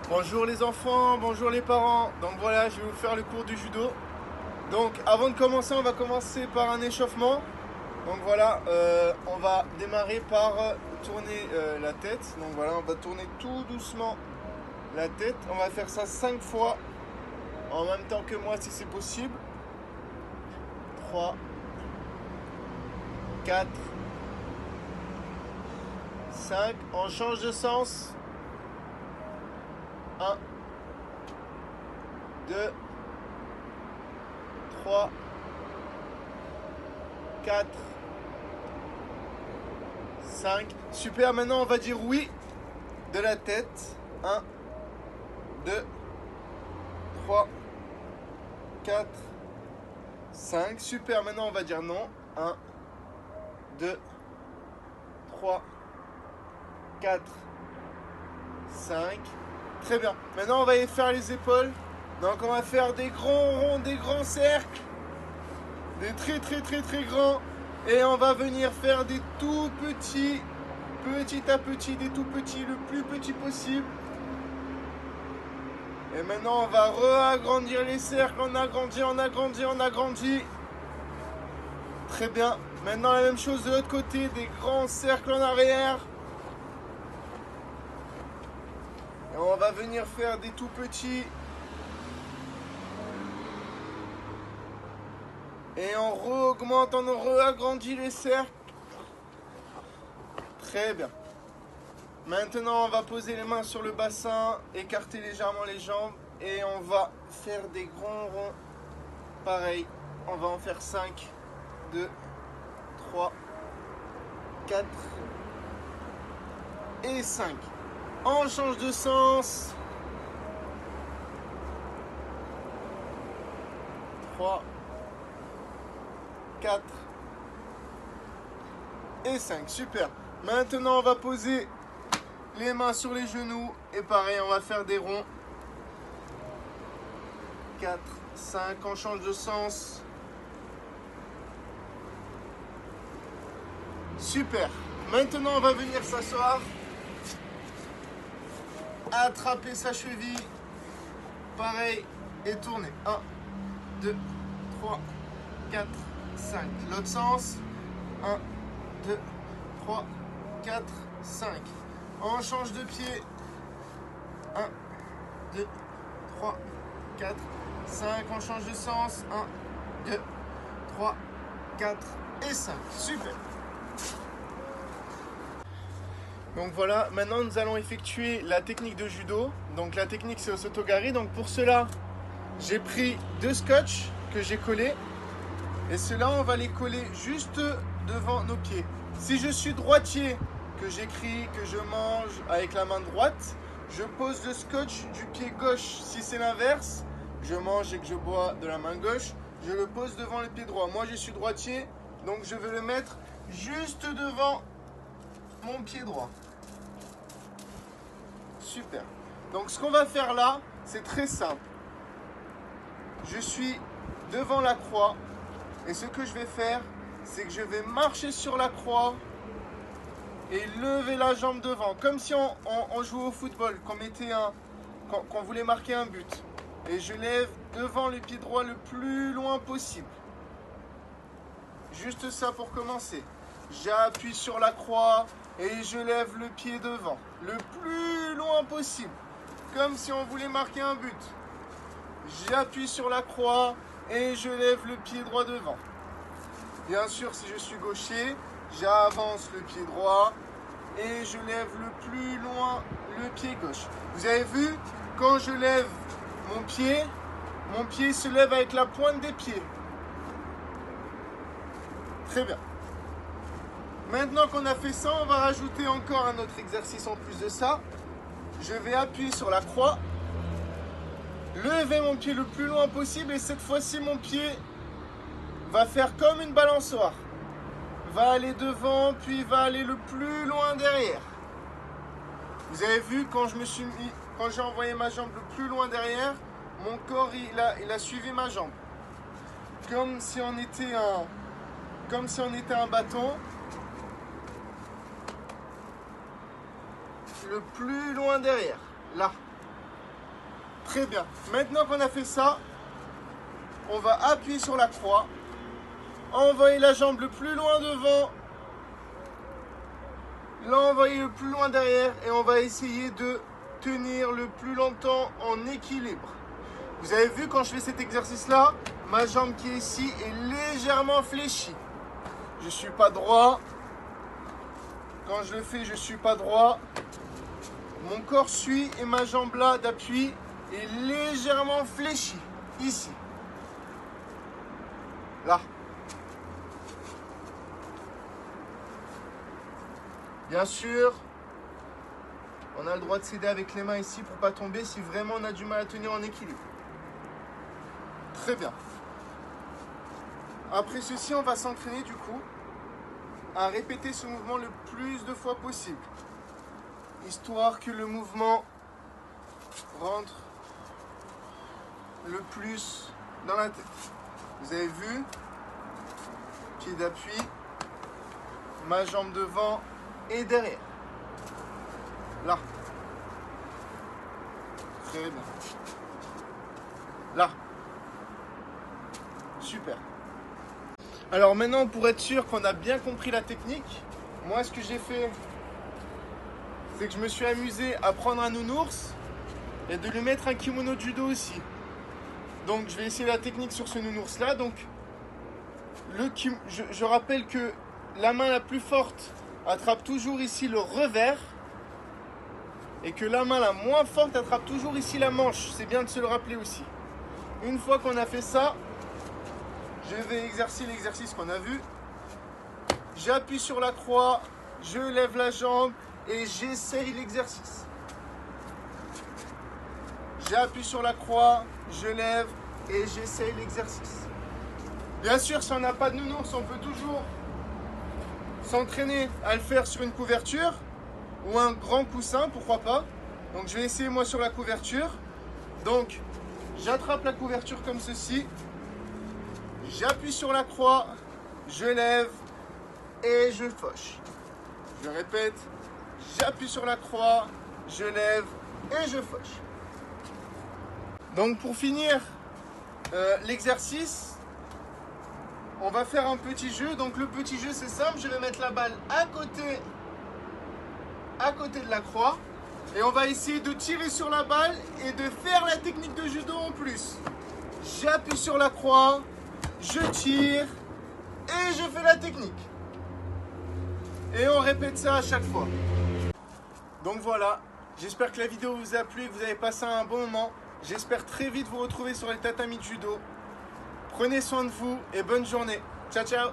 Bonjour les enfants, bonjour les parents. Donc voilà, je vais vous faire le cours du judo. Donc avant de commencer, on va commencer par un échauffement. Donc voilà, on va démarrer par tourner la tête. Donc voilà, on va tourner tout doucement la tête. On va faire ça 5 fois en même temps que moi si c'est possible. 3, 4, 5. On change de sens. 1, 2, 3, 4, 5. Super, maintenant on va dire oui de la tête. 1, 2, 3, 4, 5. Super, maintenant on va dire non. 1, 2, 3, 4, 5. Très bien. Maintenant on va faire les épaules. Donc on va faire des grands ronds, des grands cercles. Des très grands. Et on va venir faire des tout petits, petit à petit, des tout petits, le plus petit possible. Et maintenant on va re-agrandir les cercles. On agrandit, on agrandit, on agrandit. Très bien. Maintenant la même chose de l'autre côté, des grands cercles en arrière. Et on va venir faire des tout petits. Et on re-augmente, on re-agrandit les cercles. Très bien. Maintenant, on va poser les mains sur le bassin, écarter légèrement les jambes. Et on va faire des grands ronds. Pareil, on va en faire 5, 2, 3, 4 et 5. On change de sens. 3, 4 et 5. Super. Maintenant, on va poser les mains sur les genoux. Et pareil, on va faire des ronds. 4, 5. On change de sens. Super. Maintenant, on va venir s'asseoir. Attraper sa cheville. Pareil. Et tourner. 1, 2, 3, 4, 5. L'autre sens. 1, 2, 3, 4, 5. On change de pied. 1, 2, 3, 4, 5. On change de sens. 1, 2, 3, 4 et 5. Super. Donc voilà, maintenant nous allons effectuer la technique de judo. Donc la technique c'est au sotogari. Donc pour cela, j'ai pris 2 scotch que j'ai collés. Et ceux-là, on va les coller juste devant nos pieds. Si je suis droitier, que j'écris, que je mange avec la main droite, je pose le scotch du pied gauche. Si c'est l'inverse, je mange et que je bois de la main gauche, je le pose devant le pied droit. Moi, je suis droitier, donc je vais le mettre juste devant mon pied droit. Super. Donc, ce qu'on va faire là, c'est très simple. Je suis devant la croix. Et ce que je vais faire, c'est que je vais marcher sur la croix et lever la jambe devant. Comme si on jouait au football, qu'on voulait marquer un but. Et je lève devant le pied droit le plus loin possible. Juste ça pour commencer. J'appuie sur la croix et je lève le pied devant. Le plus loin possible. Comme si on voulait marquer un but. J'appuie sur la croix et je lève le pied droit devant. Bien sûr, si je suis gaucher, j'avance le pied droit et je lève le plus loin le pied gauche. Vous avez vu, quand je lève mon pied se lève avec la pointe des pieds. Très bien. Maintenant qu'on a fait ça, on va rajouter encore un autre exercice en plus de ça. Je vais appuyer sur la croix. Lever mon pied le plus loin possible et cette fois-ci mon pied va faire comme une balançoire. Va aller devant puis va aller le plus loin derrière. Vous avez vu quand j'ai envoyé ma jambe le plus loin derrière, mon corps il a suivi ma jambe. Comme si on était un bâton. Le plus loin derrière, là. Très bien. Maintenant qu'on a fait ça, on va appuyer sur la croix, envoyer la jambe le plus loin devant, l'envoyer le plus loin derrière et on va essayer de tenir le plus longtemps en équilibre. Vous avez vu quand je fais cet exercice-là, ma jambe qui est ici est légèrement fléchie. Je ne suis pas droit. Quand je le fais, je ne suis pas droit. Mon corps suit et ma jambe là d'appui est légèrement fléchie. Ici. Là. Bien sûr, on a le droit de s'aider avec les mains ici pour ne pas tomber si vraiment on a du mal à tenir en équilibre. Très bien. Après ceci, on va s'entraîner du coup à répéter ce mouvement le plus de fois possible, histoire que le mouvement rentre le plus dans la tête. Vous avez vu, pied d'appui, ma jambe devant et derrière. Là. Très bien. Là. Super. Alors maintenant, pour être sûr qu'on a bien compris la technique, moi ce que j'ai fait, c'est que je me suis amusé à prendre un nounours et de lui mettre un kimono de judo aussi. Donc je vais essayer la technique sur ce nounours là. Donc je rappelle que la main la plus forte attrape toujours ici le revers et que la main la moins forte attrape toujours ici la manche. C'est bien de se le rappeler aussi. Une fois qu'on a fait ça, je vais exercer l'exercice qu'on a vu. J'appuie sur la croix, je lève la jambe et j'essaye l'exercice. J'appuie sur la croix, je lève et j'essaye l'exercice. Bien sûr, si on n'a pas de nounours, on peut toujours s'entraîner à le faire sur une couverture ou un grand coussin, pourquoi pas. Donc je vais essayer moi sur la couverture. Donc j'attrape la couverture comme ceci. J'appuie sur la croix, je lève et je fauche. Je répète, j'appuie sur la croix, je lève et je fauche. Donc pour finir l'exercice, on va faire un petit jeu. Donc le petit jeu c'est simple, je vais mettre la balle à côté de la croix et on va essayer de tirer sur la balle et de faire la technique de judo en plus. J'appuie sur la croix, je tire et je fais la technique. Et on répète ça à chaque fois. Donc voilà, j'espère que la vidéo vous a plu et que vous avez passé un bon moment. J'espère très vite vous retrouver sur les tatamis de judo. Prenez soin de vous et bonne journée. Ciao, ciao.